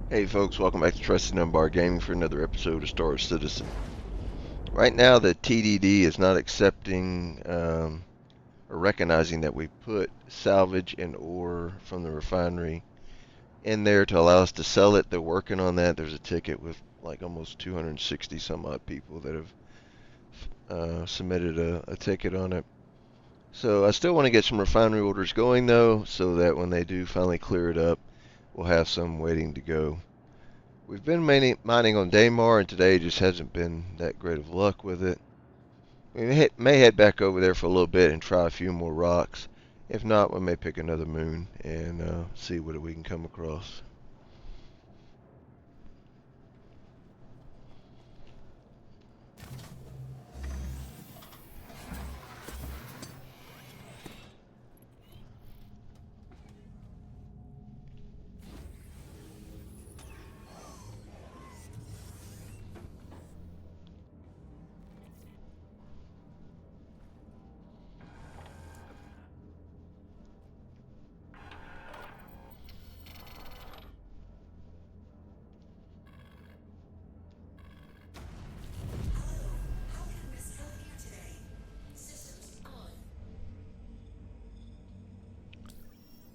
Hey folks, welcome back to Trusted Unbar Gaming for another episode of Star Citizen. Right now the TDD is not accepting or recognizing that we put salvage and ore from the refinery in there to allow us to sell it. They're working on that. There's a ticket with like almost 260 some odd people that have submitted a ticket on it. So I still want to get some refinery orders going though, so that when they do finally clear it up, we'll have some waiting to go. We've been mining on Daymar, and today just hasn't been that great of luck with it. We may head back over there for a little bit and try a few more rocks. If not, we may pick another moon and see what we can come across.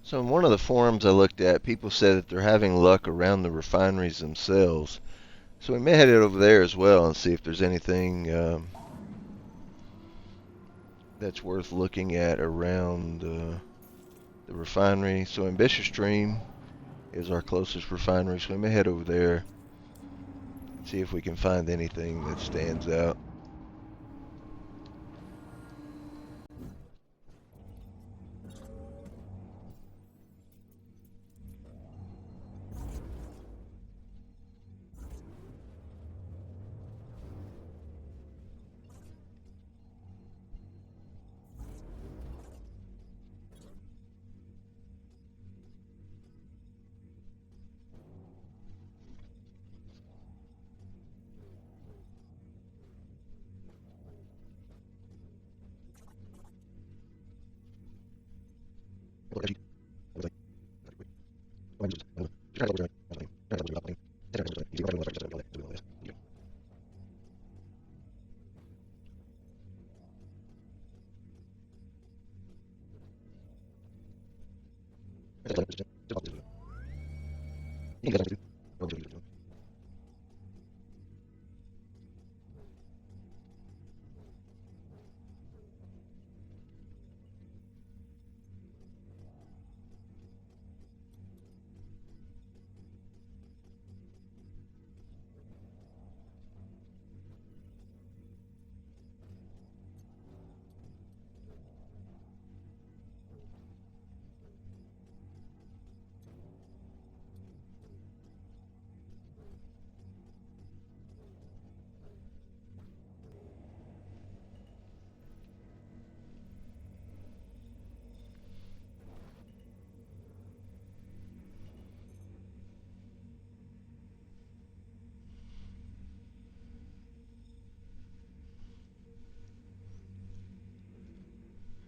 So in one of the forums I looked at, people said that they're having luck around the refineries themselves. So we may head over there as well and see if there's anything that's worth looking at around the refinery. So Ambitious Dream is our closest refinery, so we may head over there, see if we can find anything that stands out.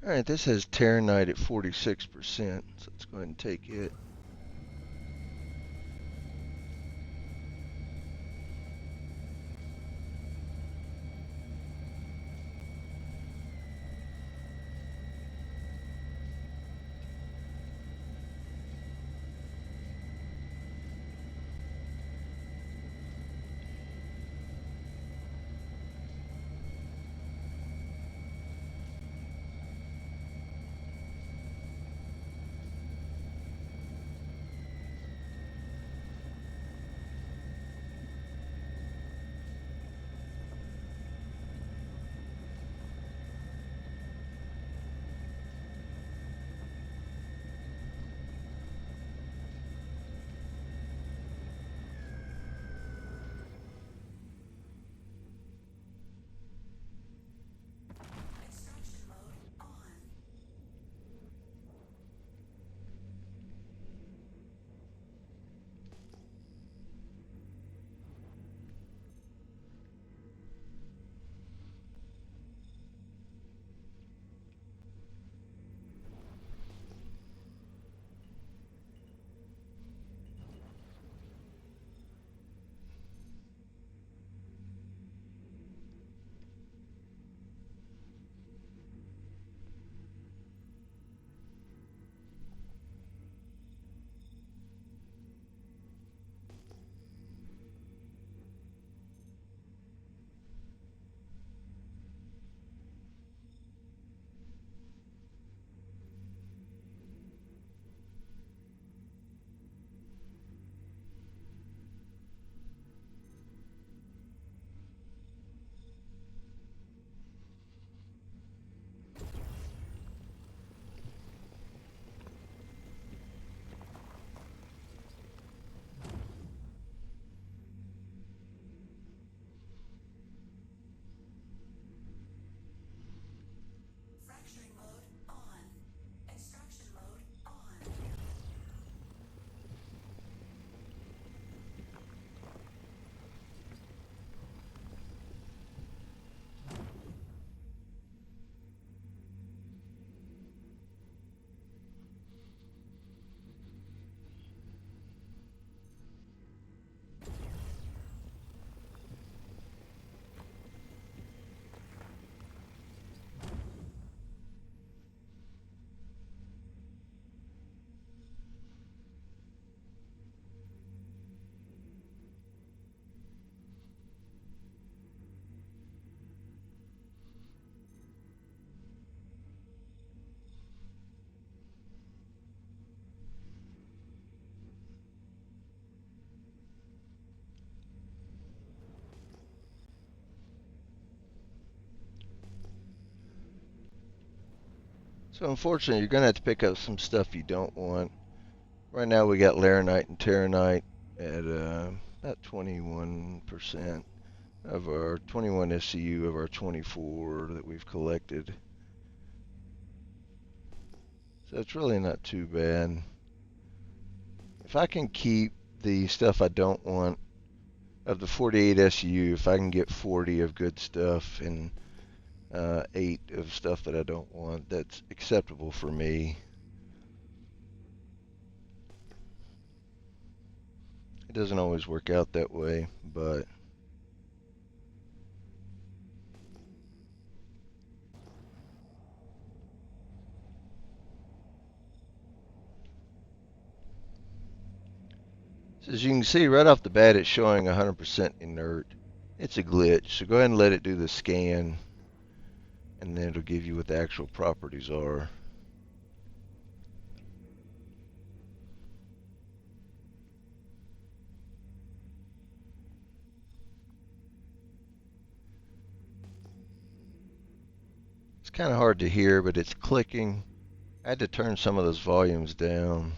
Alright, this has Terranite at 46%, so let's go ahead and take it. So unfortunately, you're gonna have to pick up some stuff you don't want. Right now, we got laranite and terranite at about 21% of our 21 SCU of our 24 that we've collected. So it's really not too bad. If I can keep the stuff I don't want of the 48 SCU, if I can get 40 of good stuff and 8 of stuff that I don't want, that's acceptable for me. It doesn't always work out that way, but so as you can see right off the bat, it's showing 100% inert. It's a glitch, so go ahead and let it do the scan, and then it'll give you what the actual properties are. It's kind of hard to hear, but it's clicking. I had to turn some of those volumes down.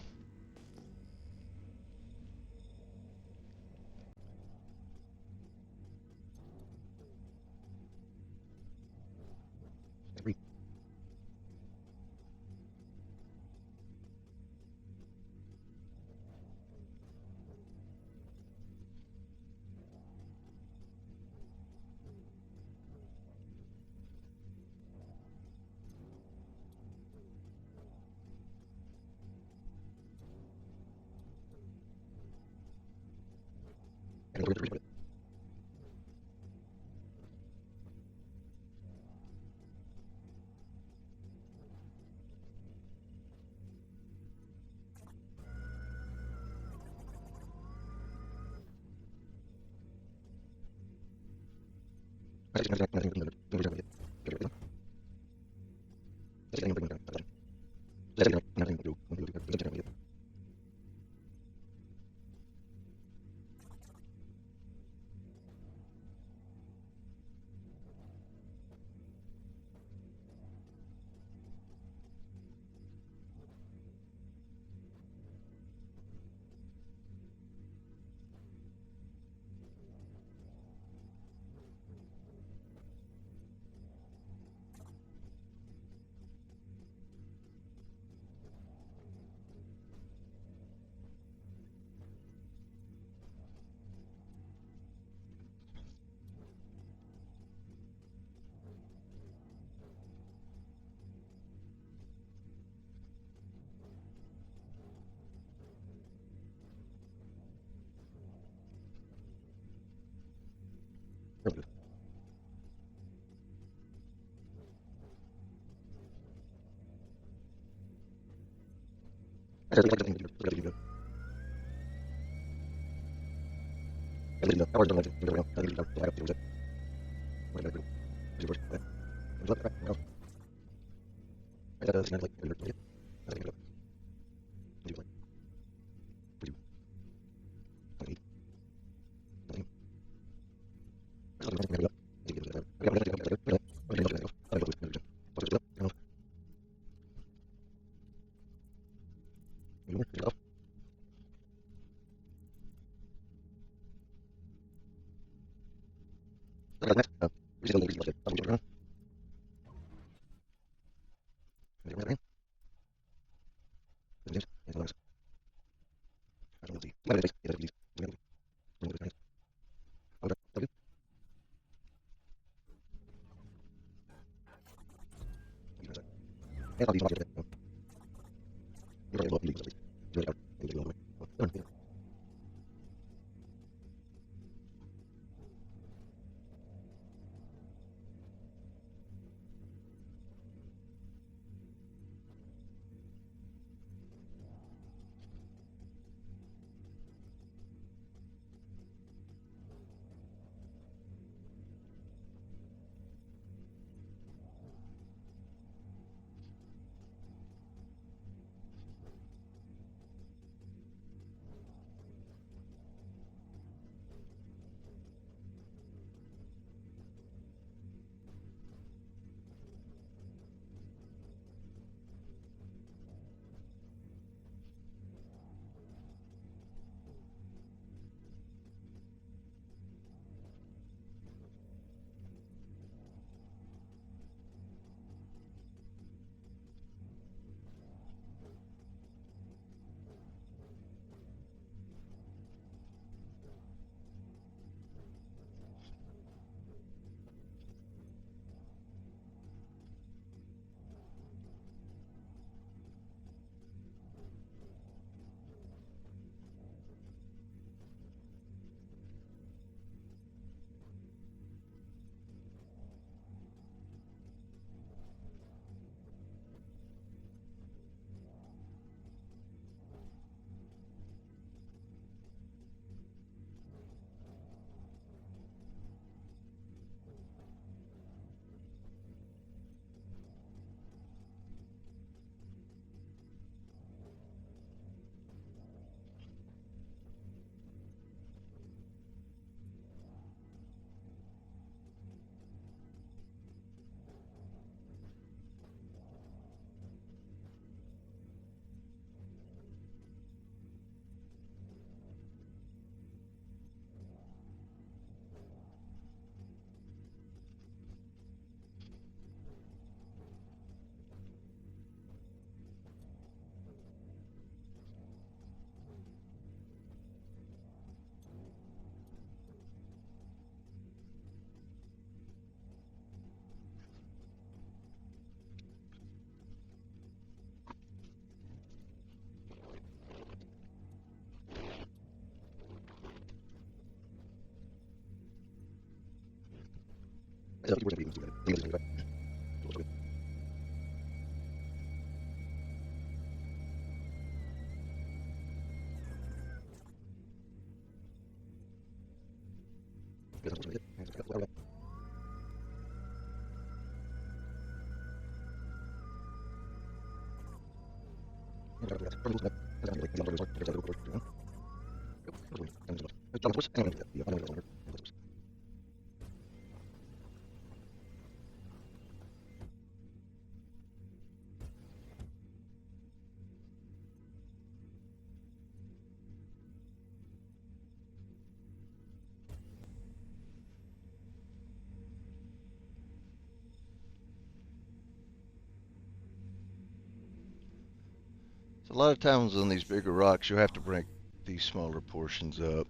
So a lot of times on these bigger rocks, you'll have to break these smaller portions up.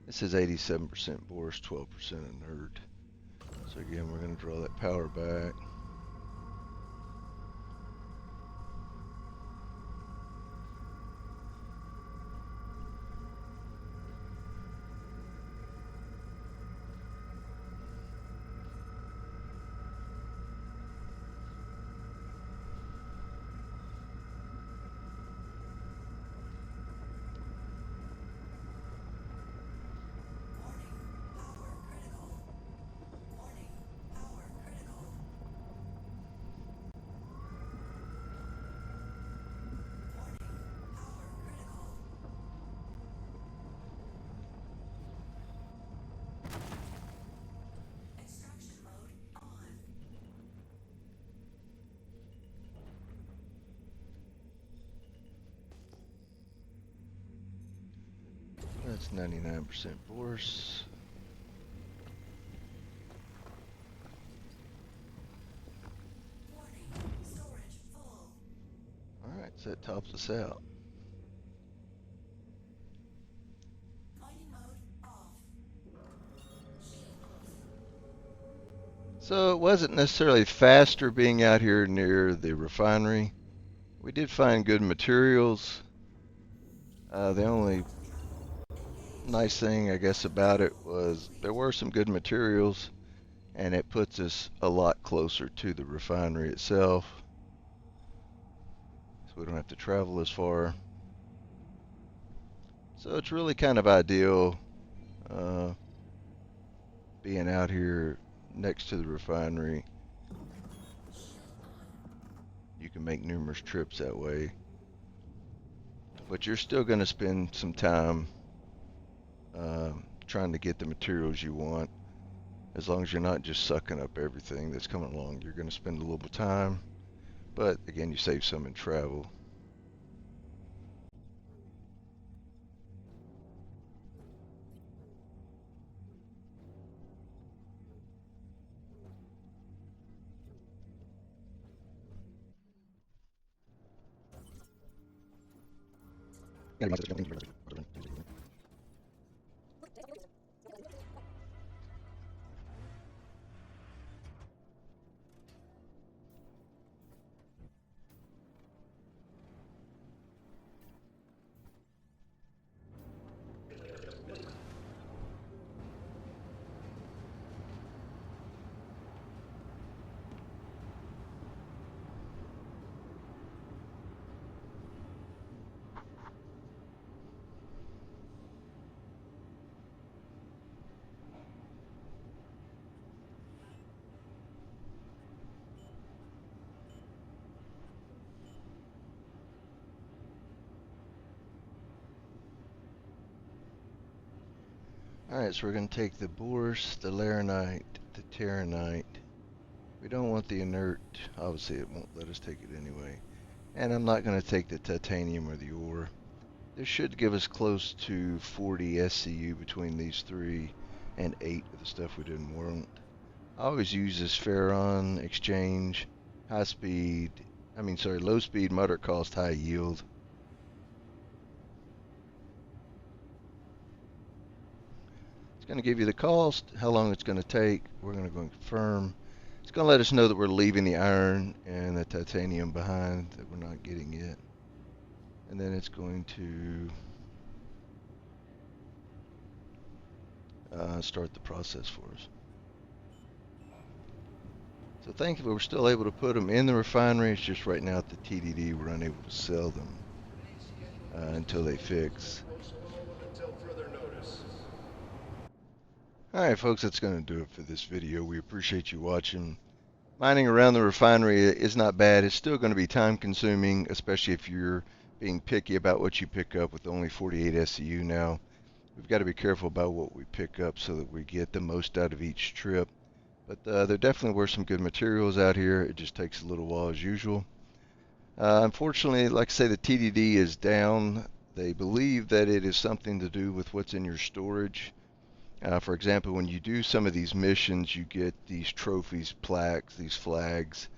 This is 87% Boris, 12% inert. So again, we're going to draw that power back. That's 99% Boris. Alright, so that tops us out. So it wasn't necessarily faster being out here near the refinery. We did find good materials. The only nice thing, I guess, about it was there were some good materials, and it puts us a lot closer to the refinery itself. So we don't have to travel as far. So it's really kind of ideal uh, being out here next to the refinery. You can make numerous trips that way. But you're still going to spend some time trying to get the materials you want. As long as you're not just sucking up everything that's coming along, you're going to spend a little bit of time. But again, you save some in travel. Alright, so we're going to take the Bourse, the Laranite, the Terranite. We don't want the inert. Obviously, it won't let us take it anyway. And I'm not going to take the titanium or the ore. This should give us close to 40 SCU between these three and 8 of the stuff we didn't want. I always use this Ferron exchange, low speed, moderate cost, high yield. It's going to give you the cost, how long it's going to take. We're going to go and confirm. It's going to let us know that we're leaving the iron and the titanium behind, that we're not getting it. And then it's going to start the process for us. So thankfully we're still able to put them in the refinery. It's just right now at the TDD we're unable to sell them until they fix. Alright folks, that's going to do it for this video. We appreciate you watching. Mining around the refinery is not bad. It's still going to be time consuming, especially if you're being picky about what you pick up with only 48 SCU now. We've got to be careful about what we pick up so that we get the most out of each trip. But there definitely were some good materials out here. It just takes a little while as usual. Unfortunately, like I say, the TDD is down. They believe that it is something to do with what's in your storage. For example, when you do some of these missions, you get these trophies, plaques, these flags,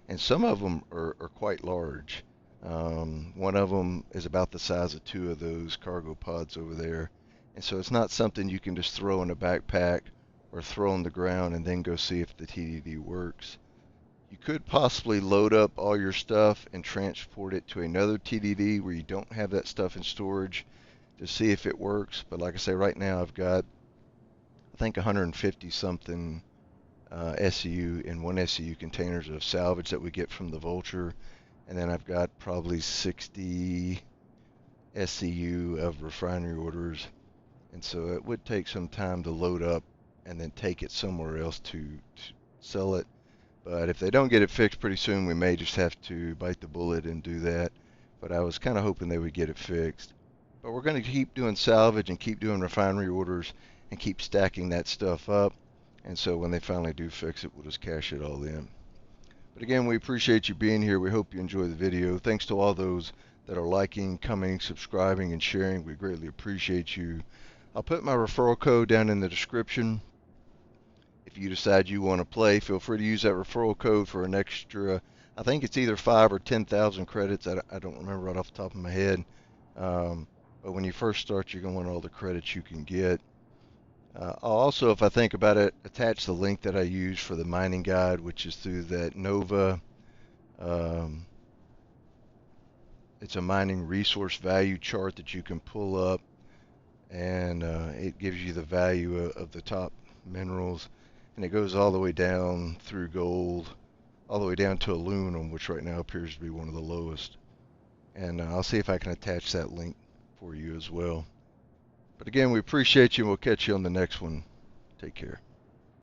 and some of them are quite large. One of them is about the size of two of those cargo pods over there. And so it's not something you can just throw in a backpack or throw on the ground and then go see if the TDD works. You could possibly load up all your stuff and transport it to another TDD where you don't have that stuff in storage to see if it works. But like I say, right now I've got, I think 150 something SCU in one SCU containers of salvage that we get from the Vulture, and then I've got probably 60 SCU of refinery orders, and so it would take some time to load up and then take it somewhere else to sell it. But if they don't get it fixed pretty soon, we may just have to bite the bullet and do that. But I was kind of hoping they would get it fixed. But we're going to keep doing salvage and keep doing refinery orders and keep stacking that stuff up. And so when they finally do fix it, we'll just cash it all in. But again, we appreciate you being here. We hope you enjoy the video. Thanks to all those that are liking, commenting, subscribing, and sharing. We greatly appreciate you. I'll put my referral code down in the description. If you decide you want to play, feel free to use that referral code for an extra, I think it's either 5 or 10,000 credits. I don't remember right off the top of my head. But when you first start, you're going to want all the credits you can get. I'll also, if I think about it, attach the link that I use for the mining guide, which is through that Nova. It's a mining resource value chart that you can pull up, and it gives you the value of the top minerals, and it goes all the way down through gold, all the way down to aluminum, which right now appears to be one of the lowest. And I'll see if I can attach that link for you as well. But again, we appreciate you, and we'll catch you on the next one. Take care.